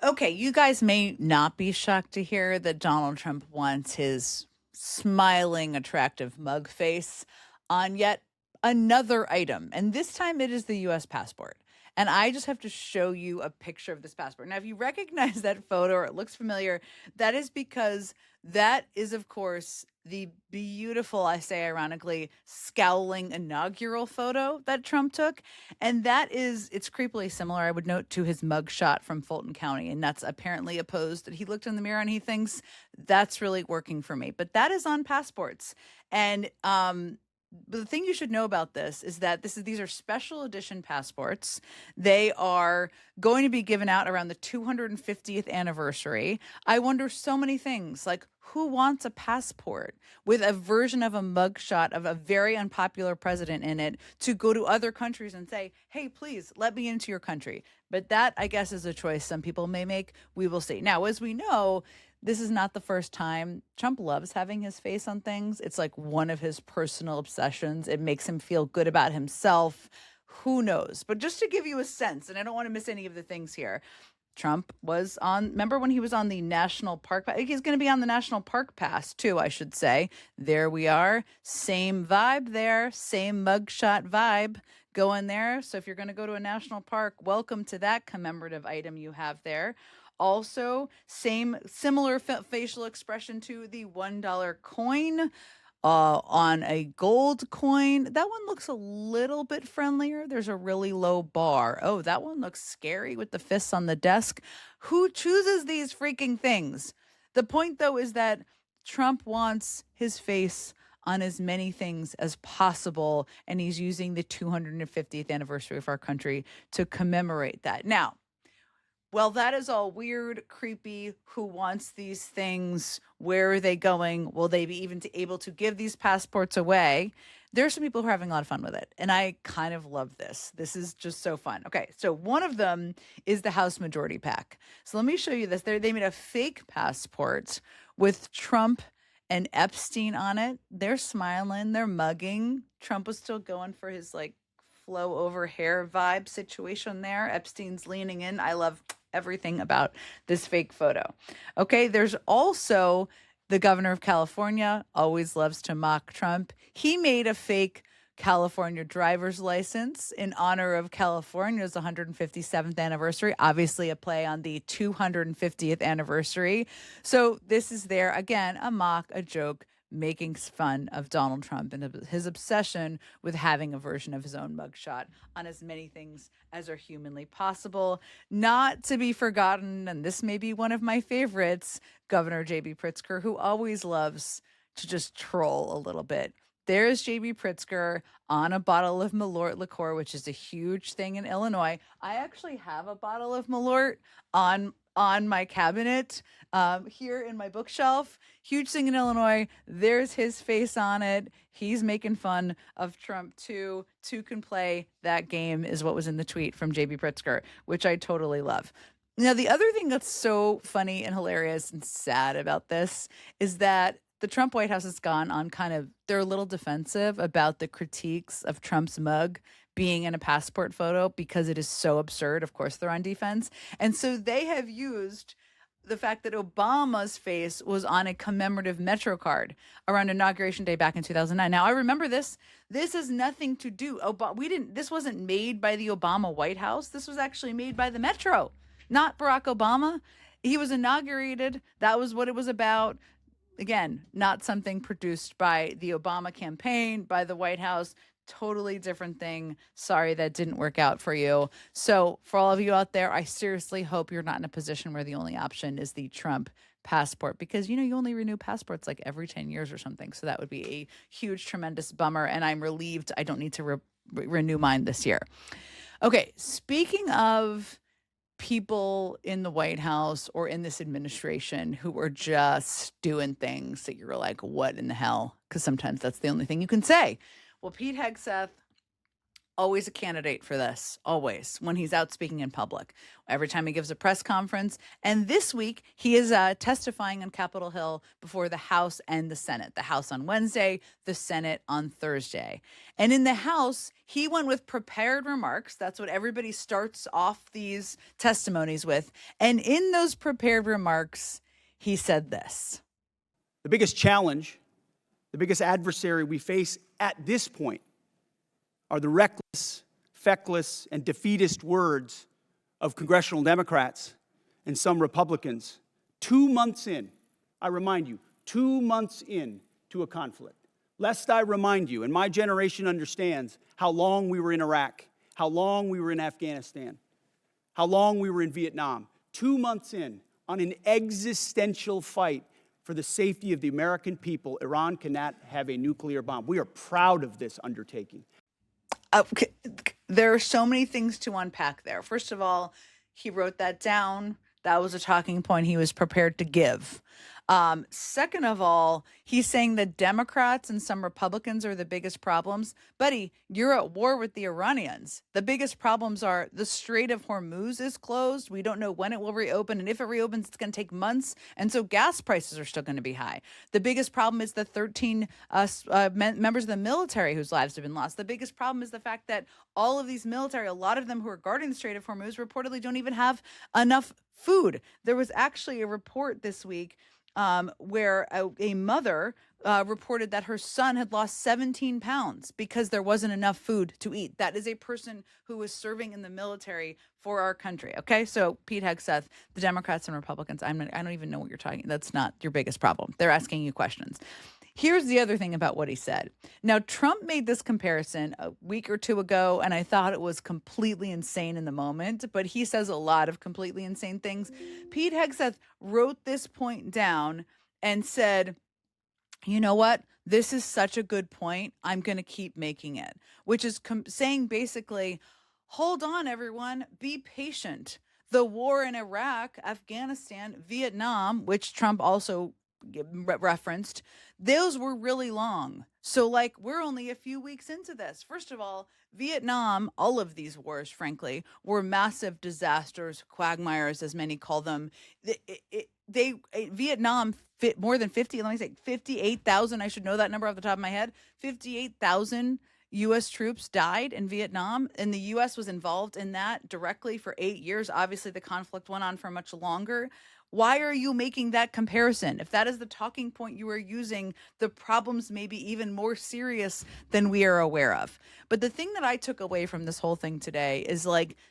Okay, you guys may not be shocked to hear that Donald Trump wants his smiling, attractive mug face on yet another item. And this time it is the US passport. And I just have to show you a picture of this passport. Now, if you recognize that photo or it looks familiar, that is because that is, of course, the beautiful, I say ironically, scowling inaugural photo that Trump took. And that is, it's creepily similar, I would note, to his mugshot from Fulton County. And that's apparently a pose that he looked in the mirror and he thinks that's really working for me. But that is on passports. And but the thing you should know about this is that these are special edition passports. They are going to be given out around the 250th anniversary. I wonder so many things like who wants a passport with a version of a mugshot of a very unpopular president in it to go to other countries and say, hey, please let me into your country. But that, I guess, is a choice some people may make. We will see. Now, as we know, this is not the first time. Trump loves having his face on things. It's like one of his personal obsessions. It makes him feel good about himself. Who knows? But just to give you a sense, and I don't want to miss any of the things here. Trump was on, remember when he was on the National Park Pass? He's going to be on the National Park Pass too, I should say. There we are. Same vibe there, same mugshot vibe going there. So if you're going to go to a national park, welcome to that commemorative item you have there. Also, similar facial expression to the $1 coin on a gold coin. That one looks a little bit friendlier. There's a really low bar. Oh, that one looks scary with the fists on the desk. Who chooses these freaking things? The point, though, is that Trump wants his face on as many things as possible, and he's using the 250th anniversary of our country to commemorate that. Now, well, that is all weird, creepy. Who wants these things? Where are they going? Will they be even able to give these passports away? There are some people who are having a lot of fun with it. And I kind of love this. This is just so fun. Okay, so one of them is the House Majority PAC. So let me show you this. They made a fake passport with Trump and Epstein on it. They're smiling, they're mugging. Trump was still going for his like flow over hair vibe situation there. Epstein's leaning in. I love everything about this fake photo. Okay, there's also the governor of California, always loves to mock Trump. He made a fake California driver's license in honor of California's 157th anniversary, obviously a play on the 250th anniversary. So this is there again, a mock, a joke, making fun of Donald Trump and his obsession with having a version of his own mugshot on as many things as are humanly possible. Not to be forgotten, and this may be one of my favorites, Governor J.B. Pritzker, who always loves to just troll a little bit. There's J.B. Pritzker on a bottle of Malort liqueur, which is a huge thing in Illinois. I actually have a bottle of Malort on my cabinet here in my bookshelf. Huge thing in Illinois. There's his face on it. He's making fun of Trump too. Two can play that game is what was in the tweet from JB Pritzker, which I totally love. Now, the other thing that's so funny and hilarious and sad about this is that the Trump White House has gone on kind of, they're a little defensive about the critiques of Trump's mug being in a passport photo because it is so absurd. Of course, they're on defense. And so they have used the fact that Obama's face was on a commemorative Metro card around Inauguration Day back in 2009. Now, I remember this. This has nothing to do. This wasn't made by the Obama White House. This was actually made by the Metro, not Barack Obama. He was inaugurated. That was what it was about. Again, not something produced by the Obama campaign, by the White House. Totally different thing. Sorry that didn't work out for you. So for all of you out there, I seriously hope you're not in a position where the only option is the Trump passport, because you only renew passports like every 10 years or something. So that would be a huge, tremendous bummer. And I'm relieved I don't need to renew mine this year. Okay, speaking of people in the White House or in this administration who are just doing things that you're like, what in the hell? Because sometimes that's the only thing you can say. Well, Pete Hegseth always a candidate for this, always, when he's out speaking in public, every time he gives a press conference. And this week, he is testifying on Capitol Hill before the House and the Senate. The House on Wednesday, the Senate on Thursday. And in the House, he went with prepared remarks. That's what everybody starts off these testimonies with. And in those prepared remarks, he said this. The biggest challenge, the biggest adversary we face at this point are the reckless, feckless, and defeatist words of congressional Democrats and some Republicans 2 months in, I remind you, 2 months in to a conflict. Lest I remind you, and my generation understands how long we were in Iraq, how long we were in Afghanistan, how long we were in Vietnam. 2 months in on an existential fight for the safety of the American people, Iran cannot have a nuclear bomb. We are proud of this undertaking. There are so many things to unpack there. First of all, he wrote that down. That was a talking point he was prepared to give. Second of all, he's saying that Democrats and some Republicans are the biggest problems. Buddy, you're at war with the Iranians. The biggest problems are the Strait of Hormuz is closed. We don't know when it will reopen. And if it reopens, it's going to take months. And so gas prices are still going to be high. The biggest problem is the 13 members of the military whose lives have been lost. The biggest problem is the fact that all of these military, a lot of them who are guarding the Strait of Hormuz, reportedly don't even have enough food. There was actually a report this week where a mother reported that her son had lost 17 pounds because there wasn't enough food to eat. That is a person who was serving in the military for our country. Okay, so Pete Hegseth, the Democrats and Republicans, I don't even know what you're talking. That's not your biggest problem. They're asking you questions. Here's the other thing about what he said. Now, Trump made this comparison a week or two ago, and I thought it was completely insane in the moment, but he says a lot of completely insane things. Pete Hegseth wrote this point down and said, you know what? This is such a good point. I'm going to keep making it, which is saying basically, hold on, everyone, be patient. The war in Iraq, Afghanistan, Vietnam, which Trump also referenced, those were really long. So we're only a few weeks into this. First of all, Vietnam, all of these wars, frankly, were massive disasters, quagmires, as many call them. Vietnam fit more than 58,000. I should know that number off the top of my head. 58,000 U.S. troops died in Vietnam, and the U.S. was involved in that directly for 8 years. Obviously, the conflict went on for much longer. Why are you making that comparison? If that is the talking point you are using, the problems may be even more serious than we are aware of. But the thing that I took away from this whole thing today is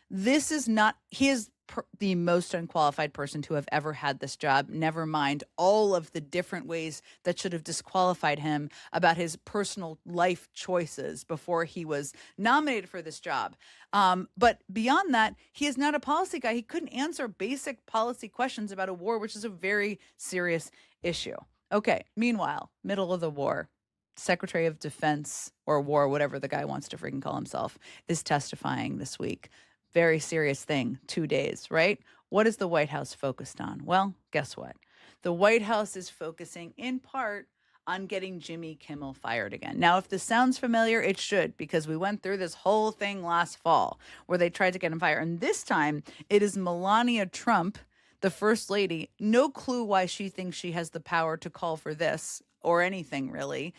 this is not, he is the most unqualified person to have ever had this job, never mind all of the different ways that should have disqualified him about his personal life choices before he was nominated for this job. But beyond that, he is not a policy guy. He couldn't answer basic policy questions about a war, which is a very serious issue. Okay, meanwhile, middle of the war, Secretary of Defense or War, whatever the guy wants to freaking call himself, is testifying this week. Very serious thing, 2 days, right? What is the White House focused on? Well, guess what? The White House is focusing in part on getting Jimmy Kimmel fired again. Now, if this sounds familiar, it should, because we went through this whole thing last fall where they tried to get him fired. And this time it is Melania Trump, the first lady. No clue why she thinks she has the power to call for this or anything really,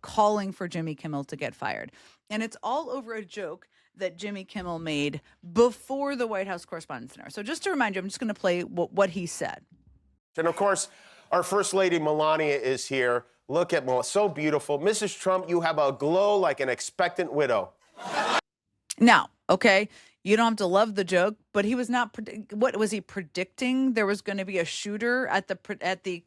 calling for Jimmy Kimmel to get fired. And it's all over a joke that Jimmy Kimmel made before the White House Correspondents' Dinner. So just to remind you, I'm just going to play what he said. And of course, our First Lady Melania is here. Look at Melania, so beautiful. Mrs. Trump, you have a glow like an expectant widow. Now, okay, you don't have to love the joke, but he was not, what was he predicting? There was going to be a shooter at the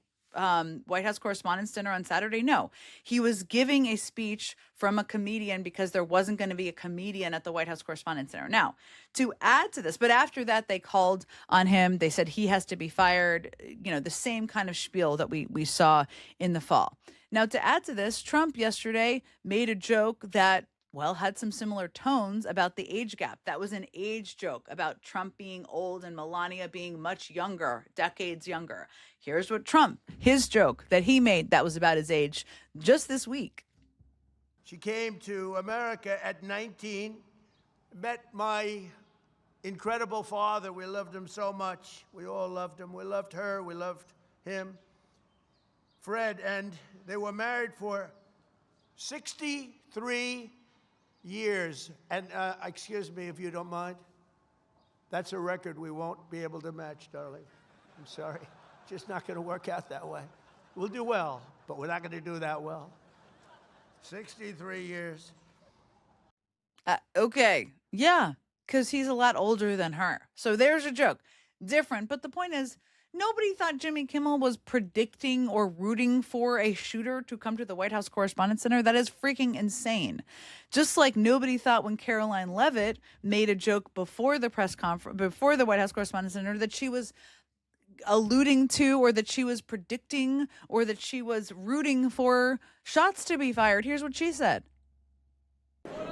White House Correspondents' Dinner on Saturday? No, he was giving a speech from a comedian because there wasn't going to be a comedian at the White House Correspondents' Dinner. Now, to add to this, but after that, they called on him. They said he has to be fired, the same kind of spiel that we saw in the fall. Now, to add to this, Trump yesterday made a joke that had some similar tones about the age gap. That was an age joke about Trump being old and Melania being much younger, decades younger. Here's what his joke that he made that was about his age just this week. She came to America at 19, met my incredible father. We loved him so much. We all loved him. We loved her. We loved him, Fred, and they were married for 63 years. And excuse me if you don't mind. That's a record we won't be able to match, darling. I'm sorry. Just not going to work out that way. We'll do well, but we're not going to do that well. 63 years. Okay. Yeah. Because he's a lot older than her. So there's a joke. Different. But the point is, nobody thought Jimmy Kimmel was predicting or rooting for a shooter to come to the White House Correspondents Center. That is freaking insane. Just like nobody thought when Caroline Leavitt made a joke before the press conference, before the White House Correspondents Center, that she was alluding to, or that she was predicting, or that she was rooting for shots to be fired. Here's what she said.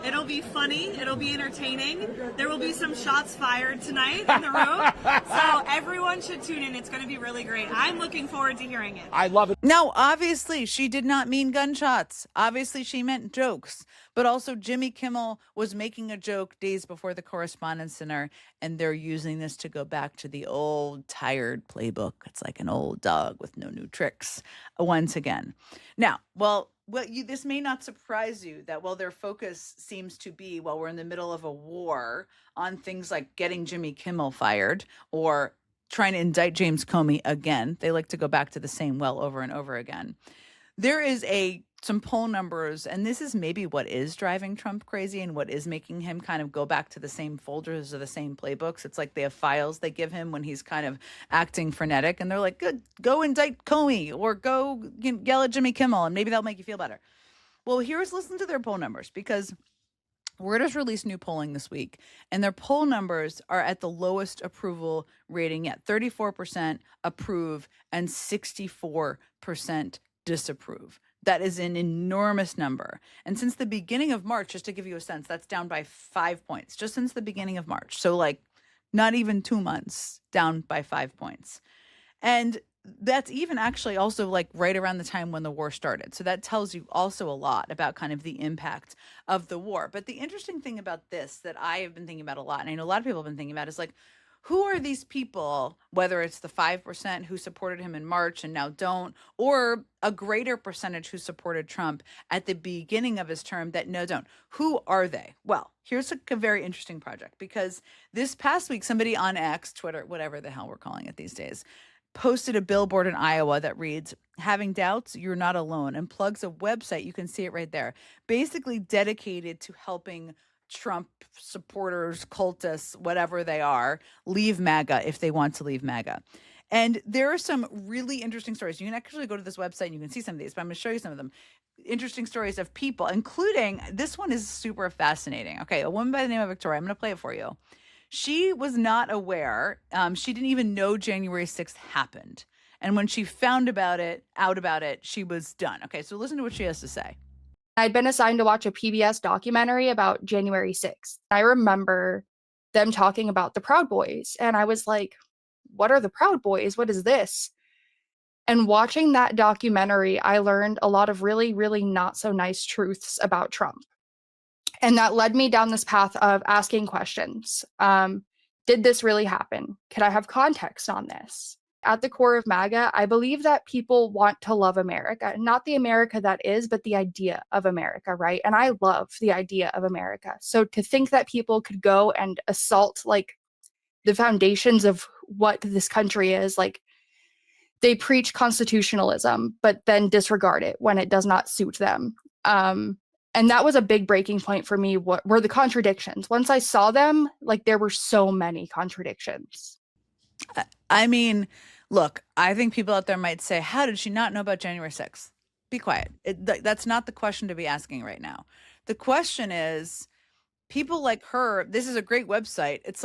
It'll be funny. It'll be entertaining. There will be some shots fired tonight in the room. So everyone should tune in. It's going to be really great. I'm looking forward to hearing it. I love it. Now, obviously, she did not mean gunshots. Obviously, she meant jokes. But also, Jimmy Kimmel was making a joke days before the Correspondents' Center, and they're using this to go back to the old, tired playbook. It's like an old dog with no new tricks, once again. Now, this may not surprise you that while their focus seems to be, while we're in the middle of a war, on things like getting Jimmy Kimmel fired or trying to indict James Comey again, they like to go back to the same well over and over again. There is some poll numbers, and this is maybe what is driving Trump crazy and what is making him kind of go back to the same folders or the same playbooks. It's like they have files they give him when he's kind of acting frenetic, and they're like, good, go indict Comey or go yell at Jimmy Kimmel, and maybe that'll make you feel better. Well, listen to their poll numbers, because Word has released new polling this week, and their poll numbers are at the lowest approval rating yet. 34% approve and 64% disapprove. That is an enormous number. And since the beginning of March, just to give you a sense, that's down by 5 points, just since the beginning of March. So not even 2 months, down by 5 points. And that's even actually also right around the time when the war started. So that tells you also a lot about kind of the impact of the war. But the interesting thing about this that I have been thinking about a lot, and I know a lot of people have been thinking about, is who are these people, whether it's the 5% who supported him in March and now don't, or a greater percentage who supported Trump at the beginning of his term that now don't? Who are they? Well, here's a very interesting project, because this past week, somebody on X, Twitter, whatever the hell we're calling it these days, posted a billboard in Iowa that reads, "Having doubts, you're not alone," and plugs a website. You can see it right there, basically dedicated to helping Trump supporters, cultists, whatever they are, leave MAGA if they want to leave MAGA. And there are some really interesting stories. You can actually go to this website and you can see some of these, but I'm going to show you some of them. Interesting stories of people, including, this one is super fascinating. Okay, a woman by the name of Victoria. I'm going to play it for you. She was not aware. She didn't even know January 6th happened. And when she found out about it, she was done. Okay, so listen to what she has to say. I'd been assigned to watch a PBS documentary about January 6th. I remember them talking about the Proud Boys, and I was like, what are the Proud Boys? What is this? And watching that documentary, I learned a lot of really, really not so nice truths about Trump. And that led me down this path of asking questions. Did this really happen? Could I have context on this? At the core of MAGA, I believe that people want to love America, not the America that is, but the idea of America, right? And I love the idea of America. So to think that people could go and assault the foundations of what this country is, they preach constitutionalism, but then disregard it when it does not suit them. And that was a big breaking point for me, were the contradictions. Once I saw them, there were so many contradictions. I mean, look, I think people out there might say, how did she not know about January 6th? Be quiet. That's not the question to be asking right now. The question is, people like her, this is a great website. It's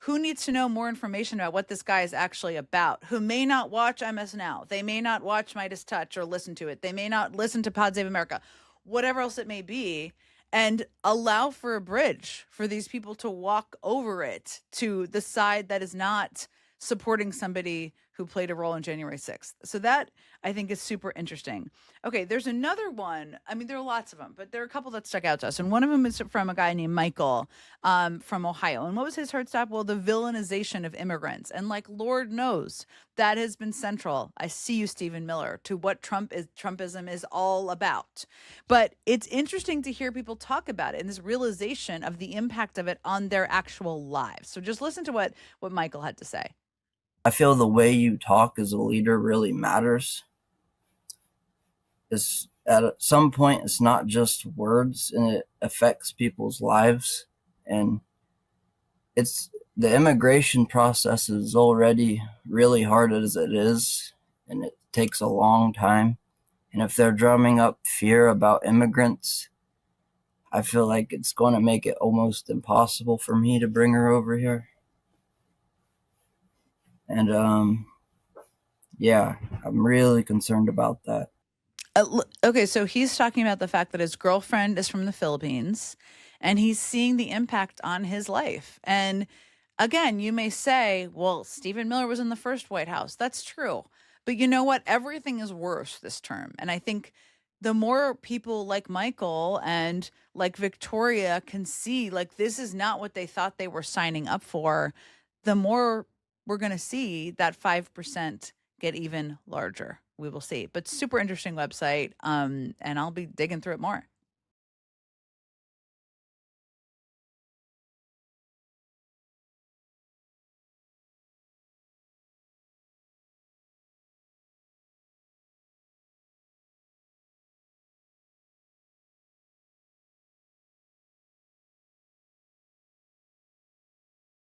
who needs to know more information about what this guy is actually about? Who may not watch MS Now. They may not watch Midas Touch or listen to it. They may not listen to Pod Save America, whatever else it may be, and allow for a bridge for these people to walk over it to the side that is not supporting somebody who played a role in January 6th. So that I think is super interesting. Okay, there's another one. I mean, there are lots of them, but there are a couple that stuck out to us. And one of them is from a guy named Michael from Ohio. And what was his heart stop? Well, the villainization of immigrants. And like, Lord knows that has been central. I see you, Stephen Miller, to what Trumpism is all about. But it's interesting to hear people talk about it and this realization of the impact of it on their actual lives. So just listen to what Michael had to say. I feel the way you talk as a leader really matters. It's, at some point, it's not just words, and it affects people's lives. And it's the immigration process is already really hard as it is, and it takes a long time. And if they're drumming up fear about immigrants, I feel like it's going to make it almost impossible for me to bring her over here. And yeah, I'm really concerned about that. Okay, so he's talking about the fact that his girlfriend is from the Philippines and he's seeing the impact on his life. And again, you may say, well, Stephen Miller was in the first White House. That's true. But you know what? Everything is worse this term. And I think the more people like Michael and like Victoria can see, like, this is not what they thought they were signing up for, the more we're going to see that 5% get even larger. We will see. But super interesting website. And I'll be digging through it more.